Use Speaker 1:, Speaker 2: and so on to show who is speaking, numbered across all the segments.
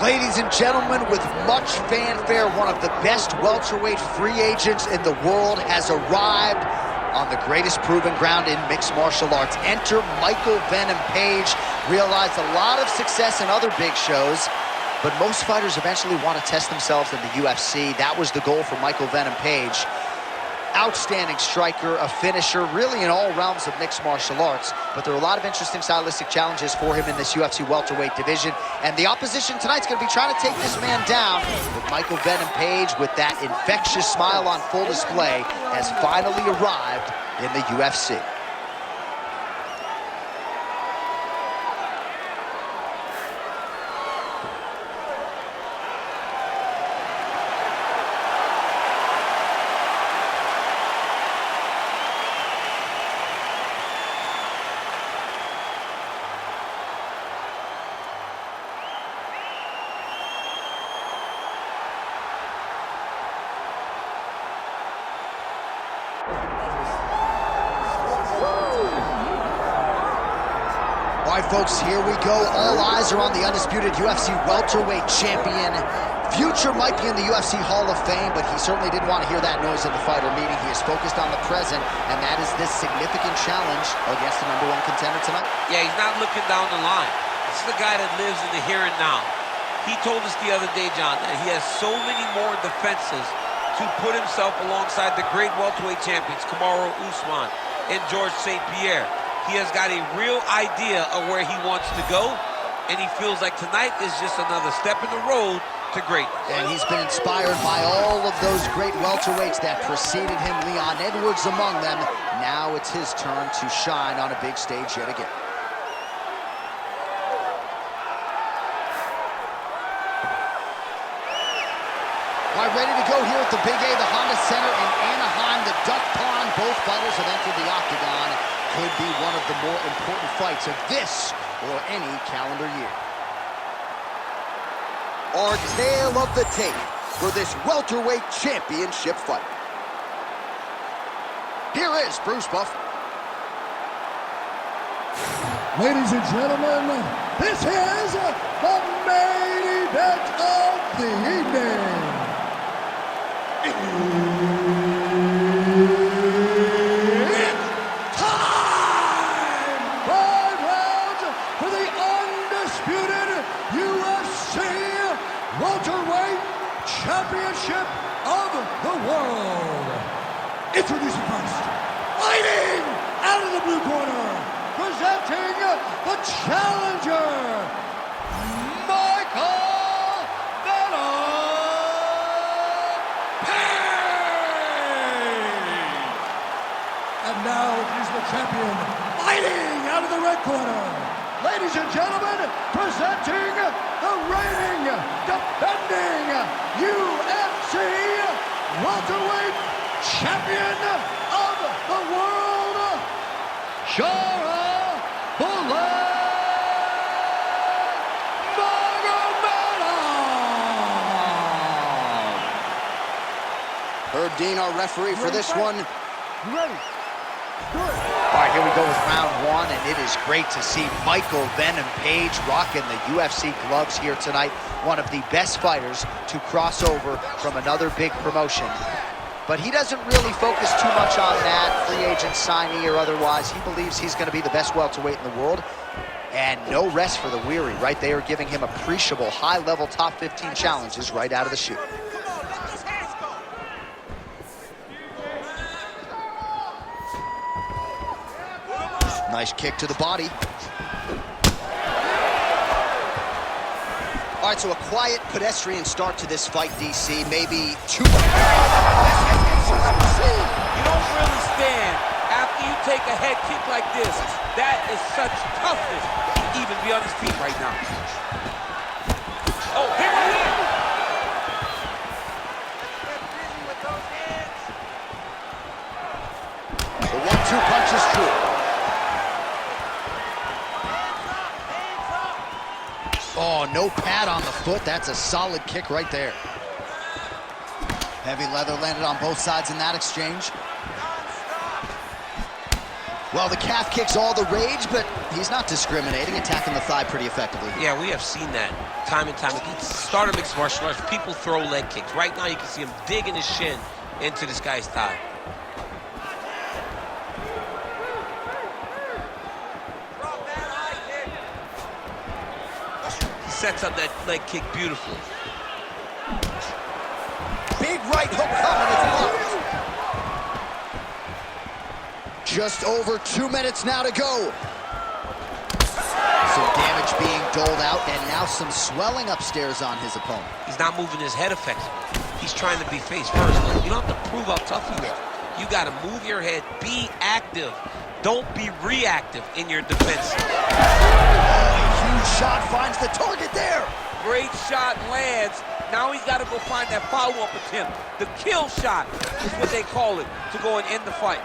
Speaker 1: Ladies and gentlemen, with much fanfare, one of the best welterweight free agents in the world has arrived on the greatest proven ground in mixed martial arts. Enter Michael Venom Page. Realized a lot of success in other big shows, but most fighters eventually want to test themselves in the UFC. That was the goal for Michael Venom Page. Outstanding striker, a finisher, really in all realms of mixed martial arts. But there are a lot of interesting stylistic challenges for him in this UFC welterweight division. And the opposition tonight's going to be trying to take this man down. But Michael Venom Page, with that infectious smile on full display, has finally arrived in the UFC. All right, folks, here we go. All eyes are on the undisputed UFC welterweight champion. Future might be in the UFC Hall of Fame, but he certainly didn't want to hear that noise in the fighter meeting. He is focused on the present, and that is this significant challenge against the #1 contender tonight.
Speaker 2: Yeah, he's not looking down the line. This is the guy that lives in the here and now. He told us the other day, John, that he has so many more defenses to put himself alongside the great welterweight champions, Kamaru Usman and George St. Pierre. He has got a real idea of where he wants to go, and he feels like tonight is just another step in the road to greatness.
Speaker 1: And he's been inspired by all of those great welterweights that preceded him, Leon Edwards among them. Now it's his turn to shine on a big stage yet again. All right, ready to go here at the Big A, the Honda Center in Anaheim, the Duck Pond. Both fighters have entered the octagon. Could be one of the more important fights of this or any calendar year. Our tale of the tape for this welterweight championship fight. Here is Bruce Buffer.
Speaker 3: Ladies and gentlemen, this is the main event of the evening. Welterweight Championship of the World. Introducing first, fighting out of the blue corner, presenting the challenger, Michael Venom Page. And now he's the champion, fighting out of the red corner. Ladies and gentlemen, presenting the reigning, defending UFC welterweight champion of the world, Sharaputdin Magomedov.
Speaker 1: Herb Dean, our referee for this one.
Speaker 3: You ready? Good.
Speaker 1: All right, here we go with round one, and it is great to see Michael Venom Page rocking the UFC gloves here tonight. One of the best fighters to cross over from another big promotion. But he doesn't really focus too much on that, free agent signee or otherwise. He believes he's going to be the best welterweight in the world. And no rest for the weary, right? They are giving him appreciable high-level top 15 challenges right out of the chute. Nice kick to the body. All right, so a quiet, pedestrian start to this fight, DC. Maybe too much.
Speaker 2: You don't really stand after you take a head kick like this. That is such toughness to even be on his feet right now. Oh, here we go.
Speaker 1: The 1-2 punch is true. Oh, no pad on the foot. That's a solid kick right there. Heavy leather landed on both sides in that exchange. Well, the calf kick's all the rage, but he's not discriminating, attacking the thigh pretty effectively.
Speaker 2: Yeah, we have seen that time and time again. Start of mixed martial arts, people throw leg kicks. Right now, you can see him digging his shin into this guy's thigh. He sets up that leg kick beautifully.
Speaker 1: Big right hook coming, it's blocked. Just over 2 minutes now to go. Some damage being doled out, and now some swelling upstairs on his opponent.
Speaker 2: He's not moving his head effectively. He's trying to be face first. You don't have to prove how tough you are. You got to move your head, be active. Don't be reactive in your defense.
Speaker 1: Huge shot finds the target there.
Speaker 2: Great shot lands. Now he's got to go find that follow-up attempt. The kill shot is what they call it, to go and end the fight.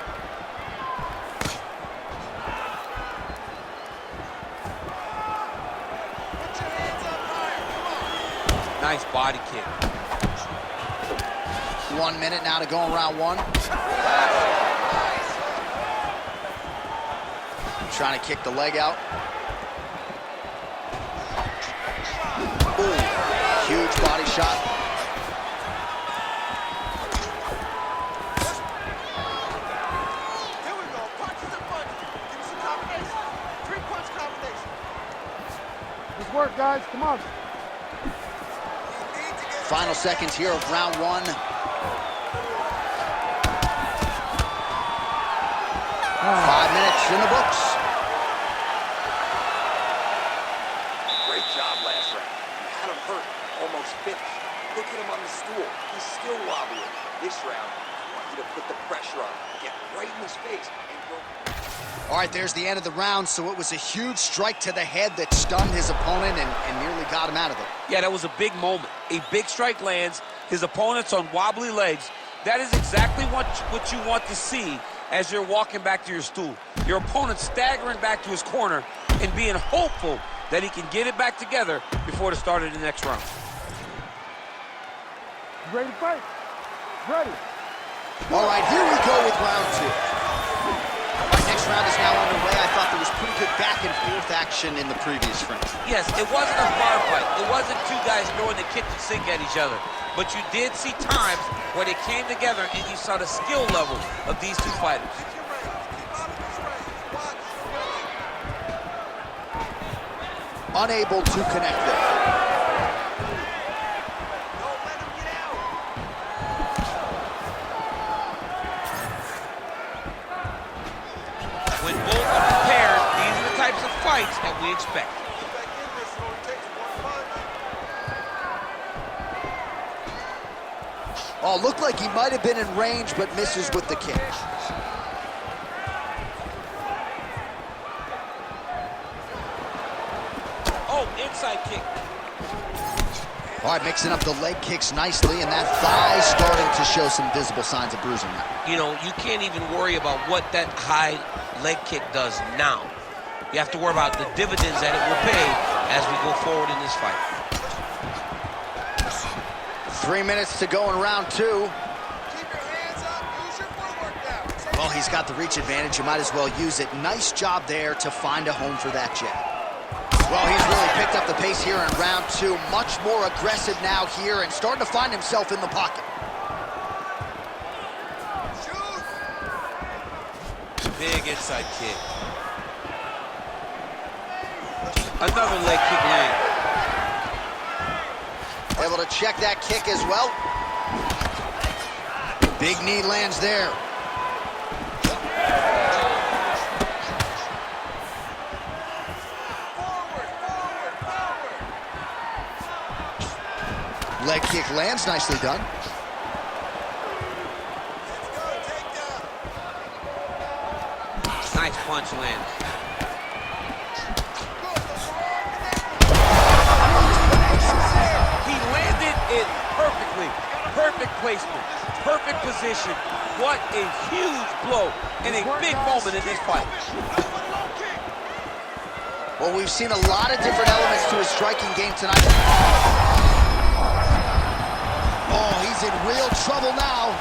Speaker 2: Nice body kick.
Speaker 1: 1 minute now to go in round one. Trying to kick the leg out. Ooh, huge body shot.
Speaker 4: Here we go, punches and punches. Give me some combination. 3-punch combination.
Speaker 3: Let's work, guys. Come on.
Speaker 1: Final seconds here of round one. 5 minutes in the books.
Speaker 4: Great job last round. You had him hurt, almost finished. Look at him on the stool. He's still wobbling. This round, I want you to put the pressure on, get right in his face, and go.
Speaker 1: All right, there's the end of the round, so it was a huge strike to the head that stunned his opponent and nearly got him out of there.
Speaker 2: Yeah, that was a big moment. A big strike lands, his opponent's on wobbly legs. That is exactly what you want to see as you're walking back to your stool. Your opponent staggering back to his corner and being hopeful that he can get it back together before the start of the next round.
Speaker 3: Ready to fight? Ready.
Speaker 1: All right, here we go with round two. Next round is now underway. I thought there was pretty good back and forth action in the previous frame.
Speaker 2: Yes, it wasn't a bar fight. It wasn't two guys throwing the kitchen sink at each other. But you did see times where they came together and you saw the skill level of these two fighters.
Speaker 1: Unable to connect there.
Speaker 2: When both are prepared, these are the types of fights that we expect.
Speaker 1: Oh, looked like he might have been in range, but misses with the kick.
Speaker 2: Oh, inside kick.
Speaker 1: All right, mixing up the leg kicks nicely, and that thigh starting to show some visible signs of bruising now.
Speaker 2: You know, you can't even worry about what that high leg kick does now. You have to worry about the dividends that it will pay as we go forward in this fight.
Speaker 1: 3 minutes to go in round two.
Speaker 4: Keep your hands up, use your footwork now.
Speaker 1: Well, he's got the reach advantage. You might as well use it. Nice job there to find a home for that jab. Well, he's really picked up the pace here in round two. Much more aggressive now here and starting to find himself in the pocket.
Speaker 4: Shoot!
Speaker 2: Big inside kick. Another leg kick land.
Speaker 1: Able to check that kick as well. Big knee lands there. Leg kick lands, nicely done.
Speaker 2: Nice punch lands. He landed it perfectly. Perfect placement. Perfect position. What a huge blow and a big moment in this fight.
Speaker 1: Well, we've seen a lot of different elements to his striking game tonight. Oh, he's in real trouble now.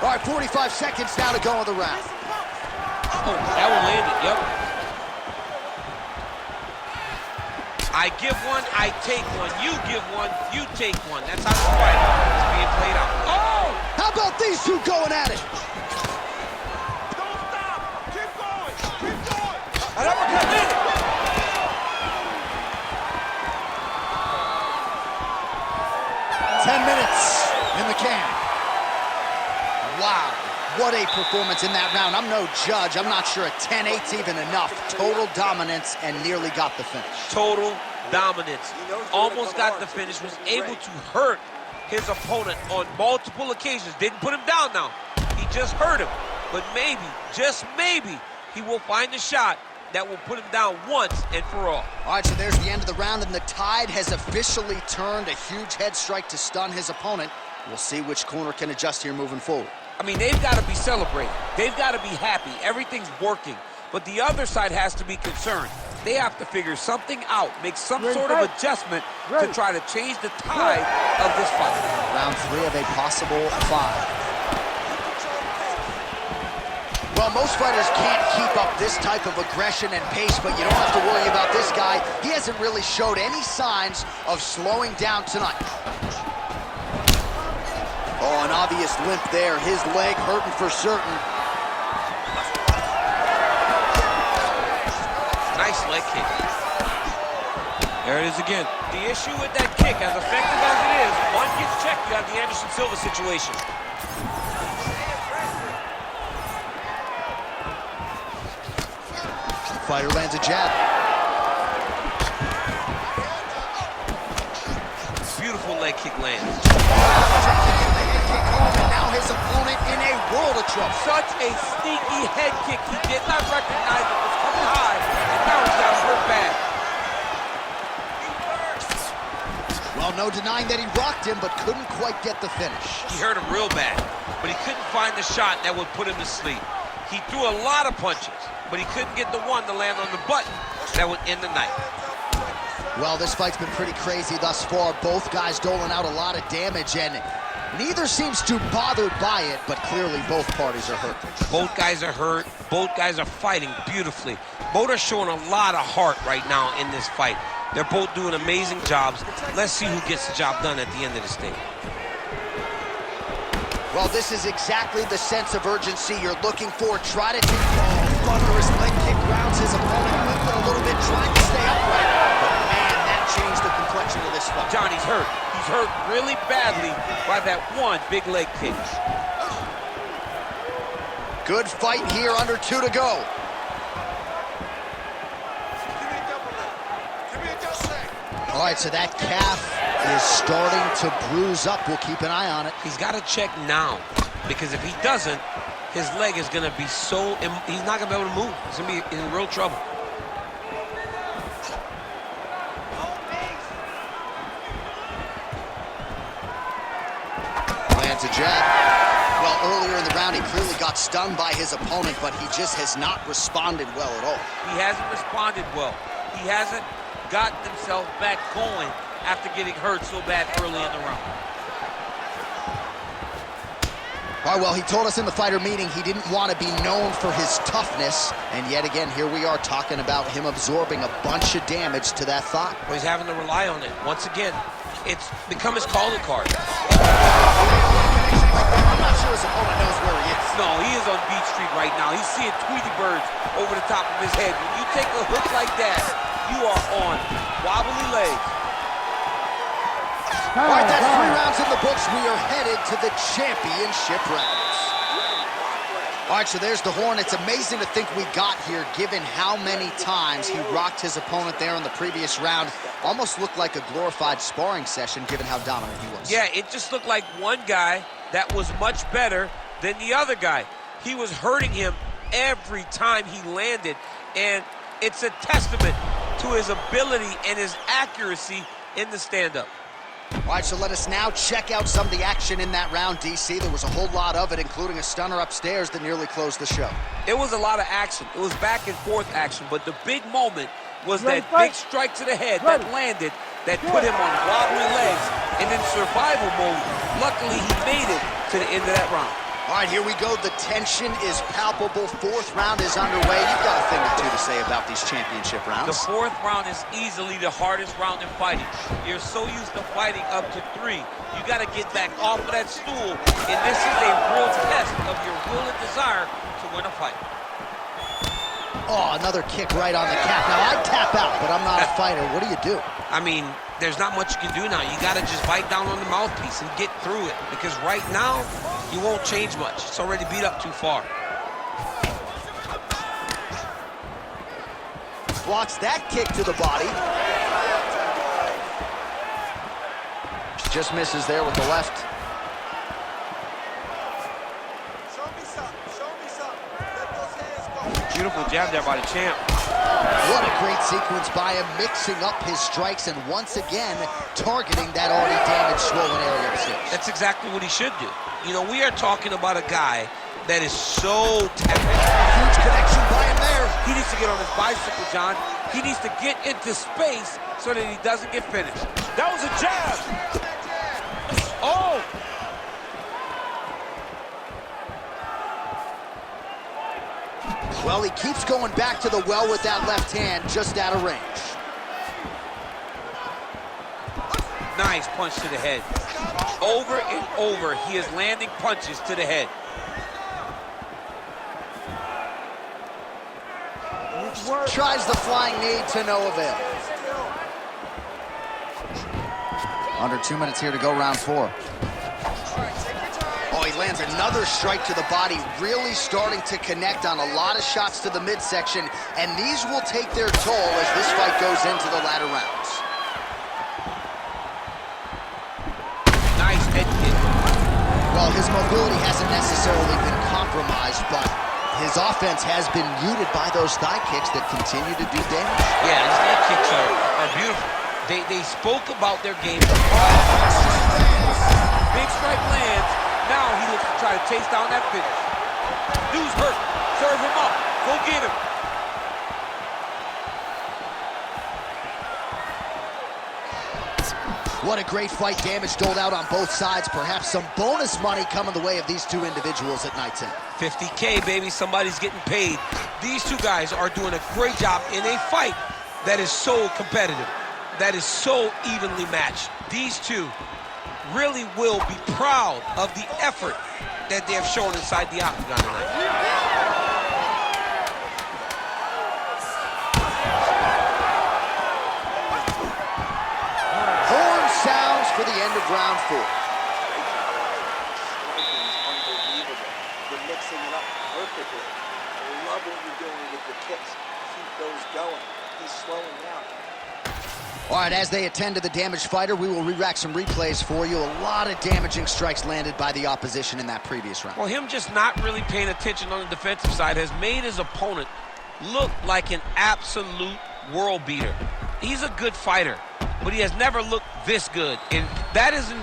Speaker 1: All All right, 45 seconds now to go in the round.
Speaker 2: Oh, that one landed, yep. I give one, I take one. You give one, you take one. That's how the fight is being played out. Oh!
Speaker 1: How about these two going at it?
Speaker 4: Don't stop. Keep going. Keep going.
Speaker 2: An uppercut landed.
Speaker 1: 10 minutes in the can. Wow, what a performance in that round. I'm no judge. I'm not sure a 10-8's even enough. Total dominance and nearly got the finish.
Speaker 2: Total dominance. Almost got the finish, was able to hurt his opponent on multiple occasions. Didn't put him down now. He just hurt him. But maybe, just maybe, he will find a shot that will put him down once and for all.
Speaker 1: All right, so there's the end of the round, and the tide has officially turned. A huge head strike to stun his opponent. We'll see which corner can adjust here moving forward.
Speaker 2: I mean, they've got to be celebrating. They've got to be happy. Everything's working. But the other side has to be concerned. They have to figure something out, make some sort of adjustment to try to change the tide of this fight.
Speaker 1: Round 3 of a possible 5. Well, most fighters can't keep up this type of aggression and pace, but you don't have to worry about this guy. He hasn't really showed any signs of slowing down tonight. Oh, an obvious limp there. His leg hurting for certain.
Speaker 2: Nice leg kick. There it is again. The issue with that kick, as effective as it is, one gets checked, you have the Anderson Silva situation.
Speaker 1: Fighter lands a jab.
Speaker 2: Beautiful leg kick lands.
Speaker 1: And now his opponent in a world of trouble.
Speaker 2: Such a sneaky head kick. He did not recognize it was coming high, and now he's got hurt bad.
Speaker 1: Well, no denying that he rocked him, but couldn't quite get the finish.
Speaker 2: He hurt him real bad, but he couldn't find the shot that would put him to sleep. He threw a lot of punches, but he couldn't get the one to land on the button that would end the night.
Speaker 1: Well, this fight's been pretty crazy thus far. Both guys doling out a lot of damage, and neither seems too bothered by it, but clearly both parties are hurt.
Speaker 2: Both guys are hurt. Both guys are fighting beautifully. Both are showing a lot of heart right now in this fight. They're both doing amazing jobs. Let's see who gets the job done at the end of this thing.
Speaker 1: Well, this is exactly the sense of urgency you're looking for. Try to take thunderous leg kick, rounds his opponent, limping a little bit, trying to stay upright. But man, that changed the complexion of this fight.
Speaker 2: Johnny's hurt. He's hurt really badly by that one big leg kick.
Speaker 1: Good fight here, under 2 to go. All right, so that calf is starting to bruise up. We'll keep an eye on it.
Speaker 2: He's got to check now, because if he doesn't, his leg is going to be so... He's not going to be able to move. He's going to be in real trouble.
Speaker 1: Lands a jab. Well, earlier in the round, he clearly got stung by his opponent, but he just has not responded well at all.
Speaker 2: He hasn't responded well. He hasn't gotten himself back going after getting hurt so bad early in the round.
Speaker 1: All right, well, he told us in the fighter meeting he didn't want to be known for his toughness, and yet again, here we are talking about him absorbing a bunch of damage to that thigh.
Speaker 2: Well, he's having to rely on it. Once again, it's become his calling card.
Speaker 1: I'm not sure his opponent knows where he is.
Speaker 2: No, he is on Beach Street right now. He's seeing Tweety birds over the top of his head. When you take a hook like that, you are on wobbly legs.
Speaker 1: All right, that's 3 rounds in the books. We are headed to the championship rounds. All right, so there's the horn. It's amazing to think we got here, given how many times he rocked his opponent there in the previous round. Almost looked like a glorified sparring session, given how dominant he was.
Speaker 2: Yeah, it just looked like one guy that was much better than the other guy. He was hurting him every time he landed, and it's a testament to his ability and his accuracy in the stand-up.
Speaker 1: All right, so let us now check out some of the action in that round, DC. There was a whole lot of it, including a stunner upstairs that nearly closed the show.
Speaker 2: It was a lot of action. It was back and forth action, but the big moment was that big strike to the head that landed, that put him on wobbly legs, and in survival mode, luckily he made it to the end of that round.
Speaker 1: All All right, here we go. The tension is palpable. Fourth round is underway. You've got a thing or two to say about these championship rounds.
Speaker 2: The fourth round is easily the hardest round in fighting. You're so used to fighting up to 3. You got to get back off of that stool, and this is a real test of your will and desire to win a fight.
Speaker 1: Oh, another kick right on the cap. Now, I'd tap out, but I'm not a fighter. What do you do?
Speaker 2: I mean, there's not much you can do now. You got to just bite down on the mouthpiece and get through it, because right now, you won't change much. It's already beat up too far.
Speaker 1: Blocks that kick to the body. Just misses there with the left.
Speaker 4: Show me something. Show me something. Let those hands go.
Speaker 2: Beautiful jab there by the champ.
Speaker 1: What a great sequence by him, mixing up his strikes and once again targeting that already damaged, swollen area of the
Speaker 2: That's exactly what he should do. You know, we are talking about a guy that is so talented.
Speaker 1: Huge connection by him there.
Speaker 2: He needs to get on his bicycle, John. He needs to get into space so that he doesn't get finished. That was a jab. Oh!
Speaker 1: Well, he keeps going back to the well with that left hand, just out of range.
Speaker 2: Nice punch to the head. Over and over, he is landing punches to the head.
Speaker 1: Tries the flying knee to no avail. Under 2 minutes here to go, round 4. Oh, he lands another strike to the body, really starting to connect on a lot of shots to the midsection, and these will take their toll as this fight goes into the latter rounds.
Speaker 2: Nice head kick.
Speaker 1: Well, his mobility hasn't necessarily been compromised, but his offense has been muted by those thigh kicks that continue to do damage.
Speaker 2: Yeah, his leg kicks are beautiful. They spoke about their game. Big strike lands. Now he looks to try to chase down that finish. Dude's hurt. Serve him up. Go get him.
Speaker 1: What a great fight. Damage doled out on both sides. Perhaps some bonus money coming the way of these two individuals at night's end.
Speaker 2: $50K, baby. Somebody's getting paid. These two guys are doing a great job in a fight that is so competitive, that is so evenly matched. These two really will be proud of the effort that they have shown inside the octagon tonight.
Speaker 1: Horn sounds for the end of round 4.
Speaker 4: Unbelievable. You're mixing it up perfectly. I love what you're doing with the kicks. Keep those going. He's slowing down.
Speaker 1: All right, as they attend to the damaged fighter, we will re-rack some replays for you. A lot of damaging strikes landed by the opposition in that previous round.
Speaker 2: Well, him just not really paying attention on the defensive side has made his opponent look like an absolute world beater. He's a good fighter, but he has never looked this good, and that is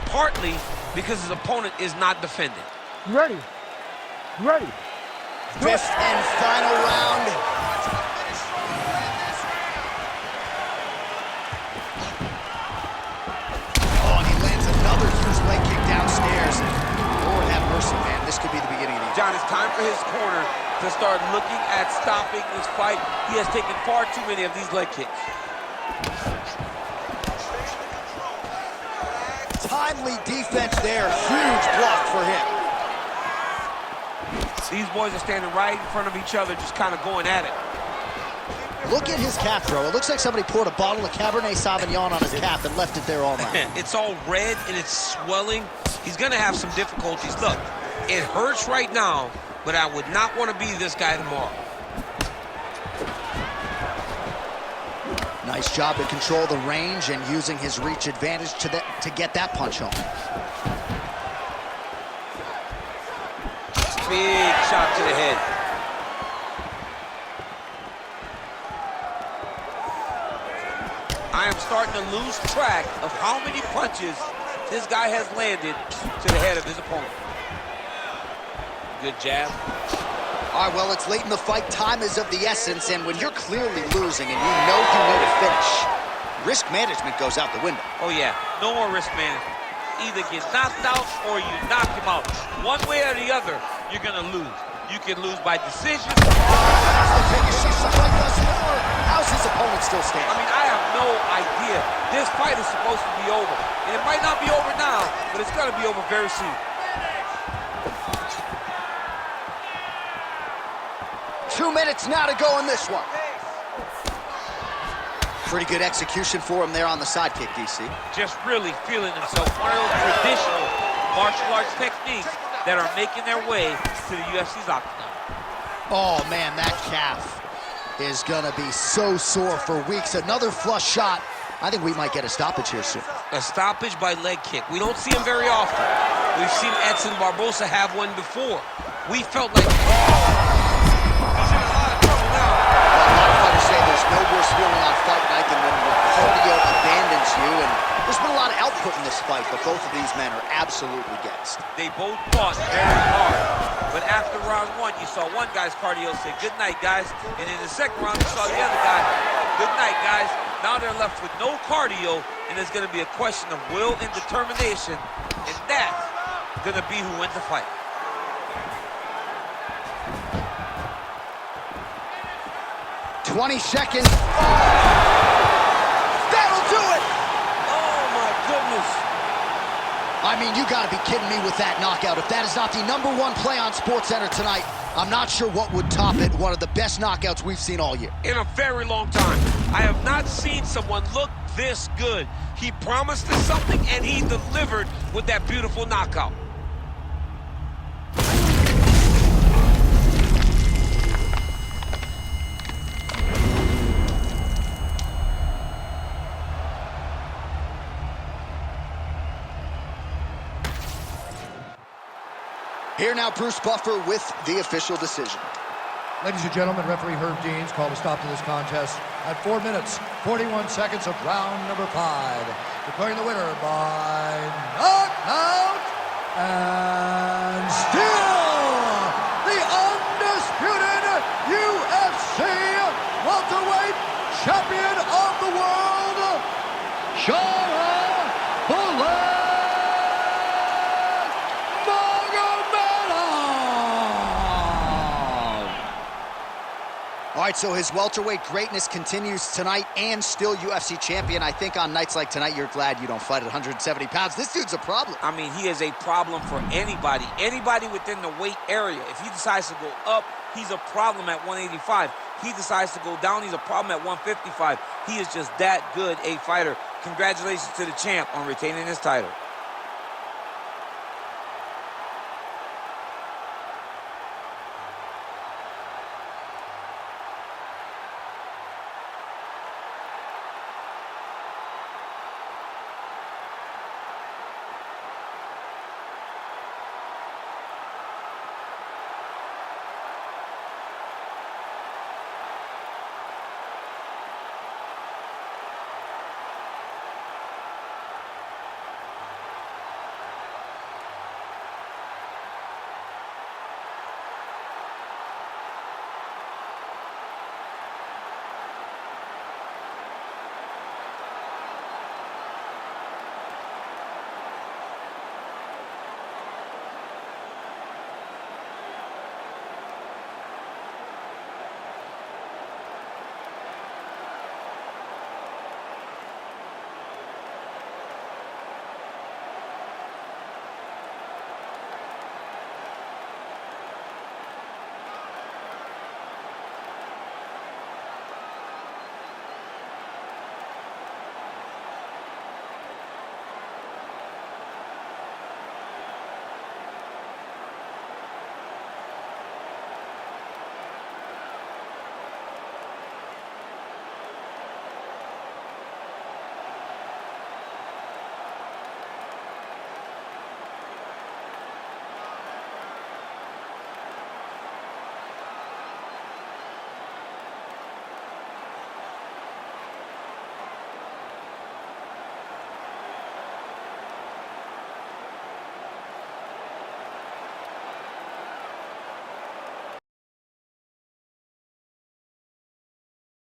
Speaker 2: partly because his opponent is not defending.
Speaker 3: You ready? You ready?
Speaker 1: Fifth and final round. Leg kick downstairs. Lord have mercy, man. This could be the beginning of the end.
Speaker 2: John, it's time for his corner to start looking at stopping this fight. He has taken far too many of these leg kicks.
Speaker 1: Timely defense there. Huge block for him.
Speaker 2: These boys are standing right in front of each other, just kind of going at it.
Speaker 1: Look at his cap throw. It looks like somebody poured a bottle of Cabernet Sauvignon on his cap and left it there all night.
Speaker 2: It's all red and it's swelling. He's going to have some difficulties. Look, it hurts right now, but I would not want to be this guy tomorrow.
Speaker 1: Nice job to control the range and using his reach advantage to get that punch home.
Speaker 2: Big shot to the head. I am starting to lose track of how many punches this guy has landed to the head of his opponent. Good jab.
Speaker 1: All right, well, it's late in the fight. Time is of the essence, and when you're clearly losing and you know to finish, risk management goes out the window.
Speaker 2: Oh, yeah. No more risk management. either get knocked out or you knock him out. One way or the other, you're going to lose. You can lose by decision.
Speaker 1: How's his opponent still standing?
Speaker 2: I mean, I have no idea. This fight is supposed to be over. And it might not be over now, but it's going to be over very soon.
Speaker 1: 2 minutes now to go in this one. Pretty good execution for him there on the sidekick, DC.
Speaker 2: Just really feeling himself. One of those traditional martial arts techniques that are making their way to the UFC's octagon.
Speaker 1: Oh, man, that calf is going to be so sore for weeks. Another flush shot. I think we might get a stoppage here soon.
Speaker 2: A stoppage by leg kick. We don't see him very often. We've seen Edson Barbosa have one before. We felt like, he's in a lot of trouble now.
Speaker 1: Well, a lot of fighters say there's no worse feeling on fight night than when your cardio abandons you, and there's been a lot of output in this fight, but both of these men are absolutely gassed.
Speaker 2: They both fought very hard. But after round one, you saw one guy's cardio say, good night, guys. And in the second round, you saw the other guy, good night, guys. Now they're left with no cardio, and it's going to be a question of will and determination, and that's going to be who wins the fight.
Speaker 1: "20 seconds. That'll do it!
Speaker 2: Oh, my goodness.
Speaker 1: I mean, you gotta be kidding me with that knockout. If that is not the #1 play on SportsCenter tonight, I'm not sure what would top it. One of the best knockouts we've seen all year.
Speaker 2: In a very long time. I have not seen someone look this good. He promised us something, and he delivered with that beautiful knockout.
Speaker 1: Here now, Bruce Buffer with the official decision.
Speaker 3: Ladies and gentlemen, referee Herb Deans called a stop to this contest at 4 minutes, 41 seconds of round number 5. Declaring the winner by knockout and still the undisputed UFC welterweight champion of the world, Sharaputdin Magomedov.
Speaker 1: All right, so his welterweight greatness continues tonight and still UFC champion. I think on nights like tonight, you're glad you don't fight at 170 pounds. This dude's a problem.
Speaker 2: I mean, he is a problem for anybody. Anybody within the weight area. If he decides to go up, he's a problem at 185. He decides to go down, he's a problem at 155. He is just that good a fighter. Congratulations to the champ on retaining his title.